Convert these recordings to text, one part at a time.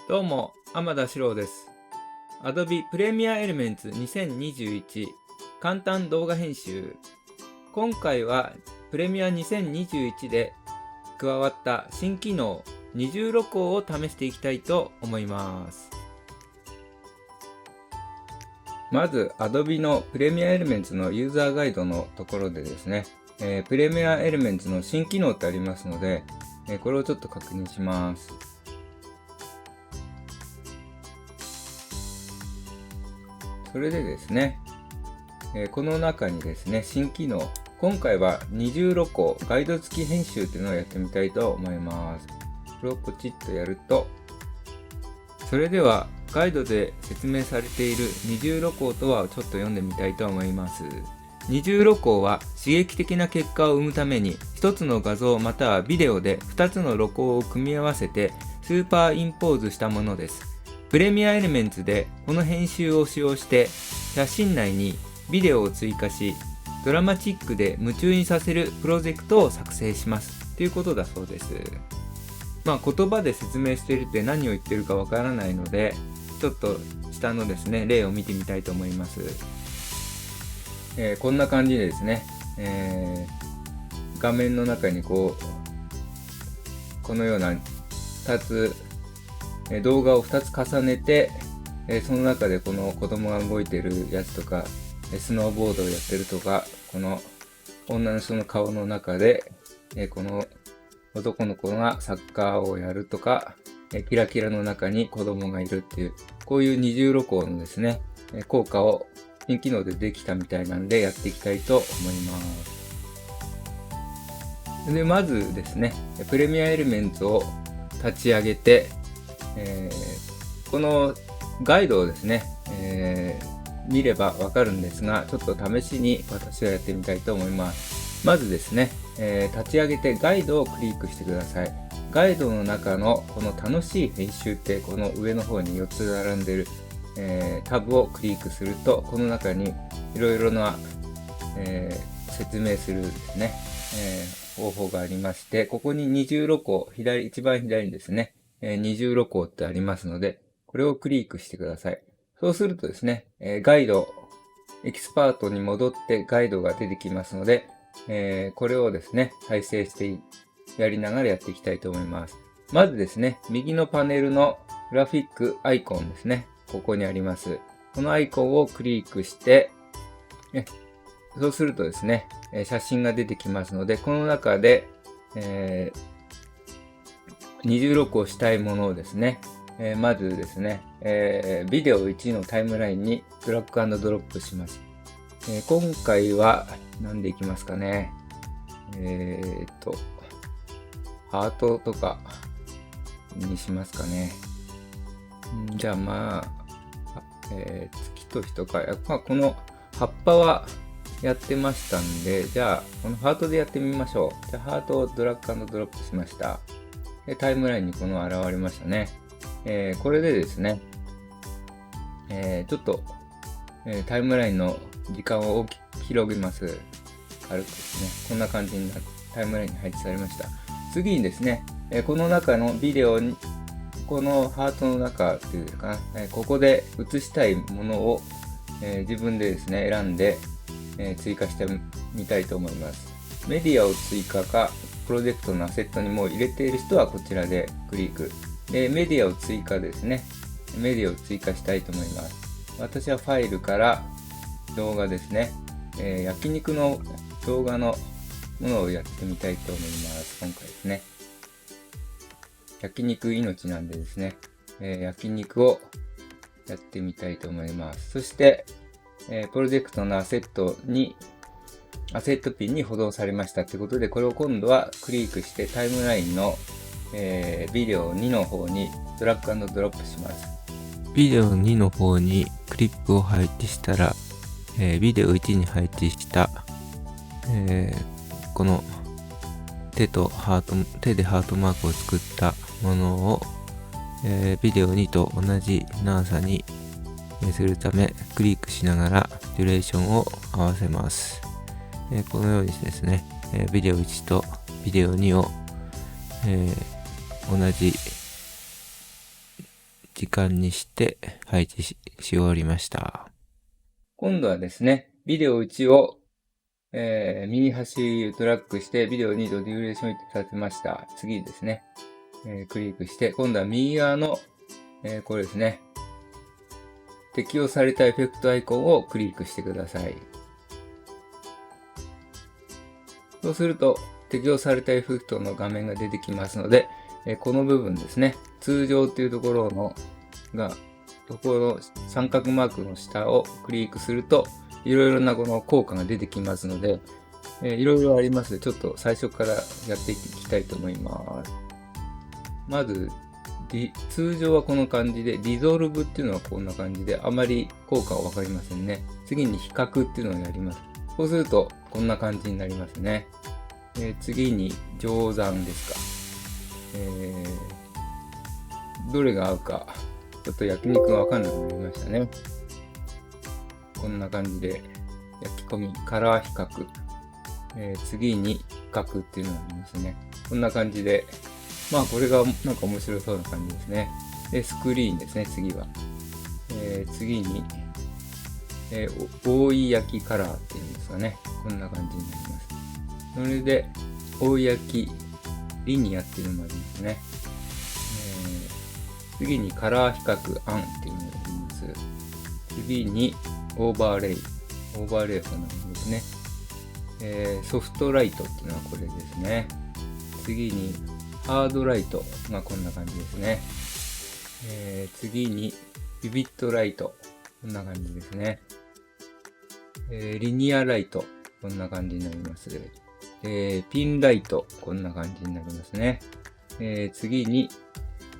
どうも、天田四郎です。Adobe Premiere Elements 2021簡単動画編集。今回は Premiere 2021で加わった新機能二重録音を試していきたいと思います。まず Adobe の Premiere Elements のユーザーガイドのところでですね、Premiere Elements の新機能ってありますので、これをちょっと確認します。それでですね、この中にですね、新機能、今回は二重録音、ガイド付き編集っていうのをやってみたいと思います。これをポチッとやると、それではガイドで説明されている二重録音とはちょっと読んでみたいと思います。二重録音は刺激的な結果を生むために、一つの画像またはビデオで2つの録音を組み合わせてスーパーインポーズしたものです。プレミアエレメンツでこの編集を使用して写真内にビデオを追加しドラマチックで夢中にさせるプロジェクトを作成しますということだそうです。言葉で説明しているって何を言ってるかわからないのでちょっと下のですね例を見てみたいと思います。こんな感じでですね、画面の中にこのような2つ動画を2つ重ねて、その中でこの子供が動いてるやつとか、スノーボードをやってるとか、この女の人の顔の中で、この男の子がサッカーをやるとか、キラキラの中に子供がいるっていう、こういう二重録音のですね、効果を新機能でできたみたいなんでやっていきたいと思います。で、まずですね、プレミアエレメンツを立ち上げて、このガイドをですね、見ればわかるんですが、ちょっと試しに私はやってみたいと思います。まずですね、立ち上げてガイドをクリックしてください。ガイドの中のこの楽しい編集ってこの上の方に4つ並んでいる、タブをクリックすると、この中にいろいろな、説明するですね、方法がありまして、ここに二重録音、一番左にですね、二重録音ってありますので、これをクリックしてください。そうするとですね、ガイド、エキスパートに戻ってガイドが出てきますので、これをですね、再生してやりながらやっていきたいと思います。まずですね、右のパネルのグラフィックアイコンですね、ここにあります。このアイコンをクリックして、そうするとですね、写真が出てきますので、この中で、二重録音したいものをですね、まずですね、ビデオ1のタイムラインにドラッグ&ドロップします。今回は何でいきますかね。ハートとかにしますかね。じゃあ月と人か。この葉っぱはやってましたんで、じゃあこのハートでやってみましょう。じゃあハートをドラッグ&ドロップしました。タイムラインにこの現れましたね。これでですね、ちょっと、タイムラインの時間を広げます。軽くですね。こんな感じにタイムラインに配置されました。次にですね、この中のビデオに、このハートの中っていうかな、ここで映したいものを、自分でですね、選んで、追加してみたいと思います。メディアを追加か、プロジェクトのアセットにもう入れている人はこちらでクリック。で、メディアを追加ですね。メディアを追加したいと思います。私はファイルから動画ですね。焼肉の動画のものをやってみたいと思います。今回ですね。焼肉命なんでですね。焼肉をやってみたいと思います。そして、プロジェクトのアセットピンに保存されましたということで、これを今度はクリックしてタイムラインの、ビデオ2の方にドラッグ&ドロップします。ビデオ2の方にクリップを配置したら、ビデオ1に配置した、この手でハートマークを作ったものを、ビデオ2と同じ長さにするためクリックしながらデュレーションを合わせます。このようにですね、ビデオ1とビデオ2を、同じ時間にして配置し終わりました。今度はですね、ビデオ1を、右端ドラッグしてビデオ2とデュレーションさせました。次ですね、クリックして、今度は右側の、これですね、適用されたエフェクトアイコンをクリックしてください。そうすると、適用されたエフェクトの画面が出てきますので、この部分ですね、通常っていうところの三角マークの下をクリックすると、いろいろなこの効果が出てきますので、いろいろありますので、ちょっと最初からやっていきたいと思います。まず、通常はこの感じで、リゾルブっていうのはこんな感じで、あまり効果はわかりませんね。次に比較っていうのをやります。そうすると、こんな感じになりますね。次に、乗算ですか。どれが合うか、ちょっと焼肉がわかんなくなりましたね。こんな感じで、焼き込み、カラー比較。次に、比較っていうのがありますね。こんな感じで、まあこれがなんか面白そうな感じですね。で、スクリーンですね、次は。次に、覆い焼きカラーっていうんですかね。こんな感じになります。それで、覆い焼きリニアっていうのもありますね。次にカラー比較案っていうのがあります。次にオーバーレイ。オーバーレイはこんな感じですね。ソフトライトっていうのはこれですね。次にハードライトがこんな感じですね。次にビビットライト。こんな感じですね。リニアライト。こんな感じになります。ピンライト。こんな感じになりますね。次に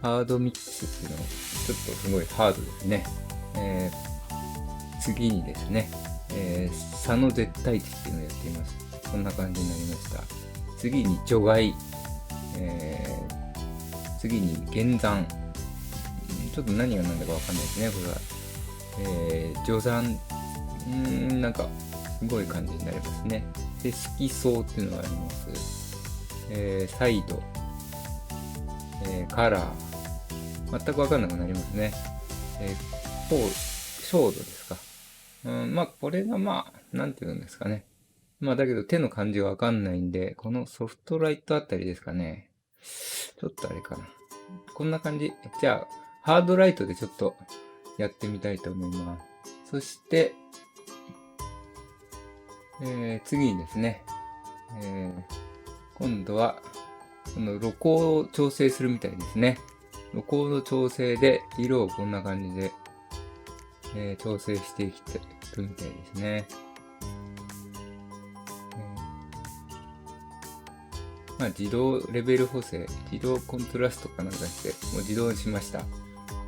ハードミックスっていうのを、ちょっとすごいハードですね。次にですね、差の絶対値っていうのをやっています。こんな感じになりました。次に除外。次に減算。ちょっと何が何だかわかんないですね、これは。除算。なんか、すごい感じになりますね。で、色相っていうのがあります。サイド。カラー。全くわかんなくなりますね。照度ですか。まあ、これがまあ、なんていうんですかね。まあ、だけど手の感じがわかんないんで、このソフトライトあたりですかね。ちょっとあれかな。こんな感じ。じゃあ、ハードライトでちょっとやってみたいと思います。そして、次にですね、今度は、この露光を調整するみたいですね。露光の調整で色をこんな感じで、調整していくみたいですね。まあ、自動レベル補正、自動コントラストかなんかして、もう自動にしました。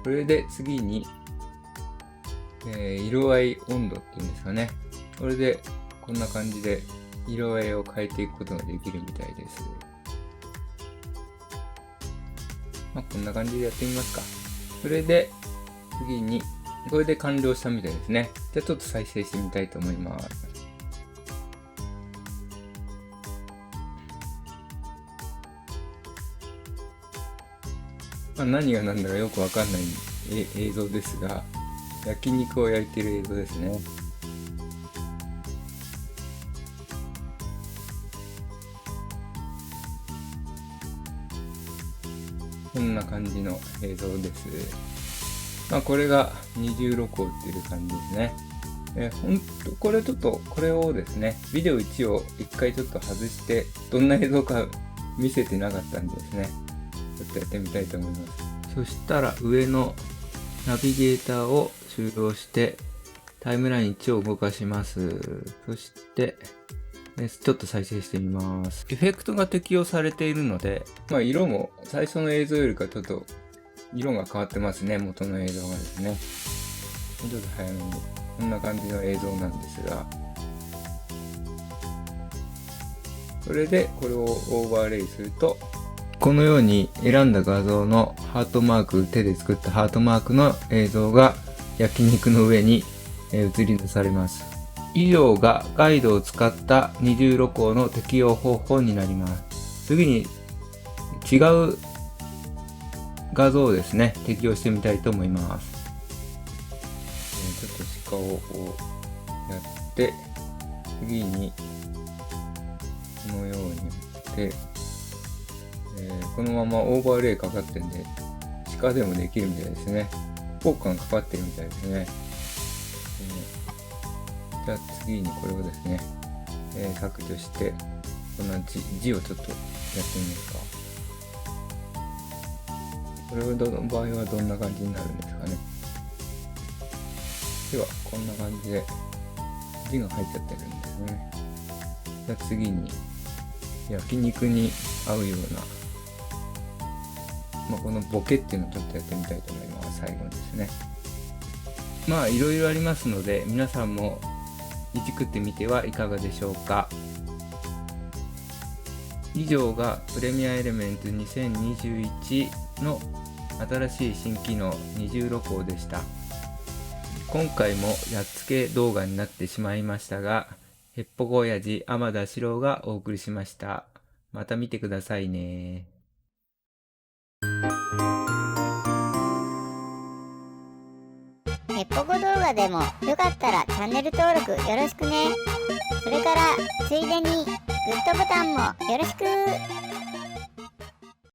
これで次に、色合い温度っていうんですかね。これでこんな感じで色合いを変えていくことができるみたいです。まあ、こんな感じでやってみますか。それで、次に、これで完了したみたいですね。じゃあちょっと再生してみたいと思います。まあ、何が何だかよくわかんない映像ですが、焼肉を焼いている映像ですね。こんな感じの映像です。まあ、これが二重露光っていう感じですね。これちょっと、これをですね、ビデオ1を一回ちょっと外して、どんな映像か見せてなかったんでですね、ちょっとやってみたいと思います。そしたら上のナビゲーターを終了して、タイムライン1を動かします。そして、ちょっと再生してみます。エフェクトが適用されているので、まあ色も最初の映像よりかちょっと色が変わってますね、元の映像がですね。ちょっと早めに。こんな感じの映像なんですが。それでこれをオーバーレイすると、このように選んだ画像のハートマーク、手で作ったハートマークの映像が焼肉の上に映り出されます。以上がガイドを使った二重露光の適用方法になります。次に違う画像をですね、適用してみたいと思います。ちょっと鹿をこうやって、次にこのように振って、このままオーバーレイかかってるんで、鹿でもできるみたいですね。効果がかかってるみたいですね。じゃあ次にこれをですね、削除して、この字をちょっとやってみますか。これの場合はどんな感じになるんですかね。では、こんな感じで字が入っちゃってるんですね。じゃあ次に、焼肉に合うような、このボケっていうのをちょっとやってみたいと思います。最後にですね。いろいろありますので、皆さんもいじくってみてはいかがでしょうか。以上がプレミアエレメント2021の新しい新機能二重露光でした。今回もやっつけ動画になってしまいましたが、へっぽこ親父天田四郎がお送りしました。また見てくださいね。へっぽこ動画でもよかったらチャンネル登録よろしくね。それからついでにグッドボタンもよろしく。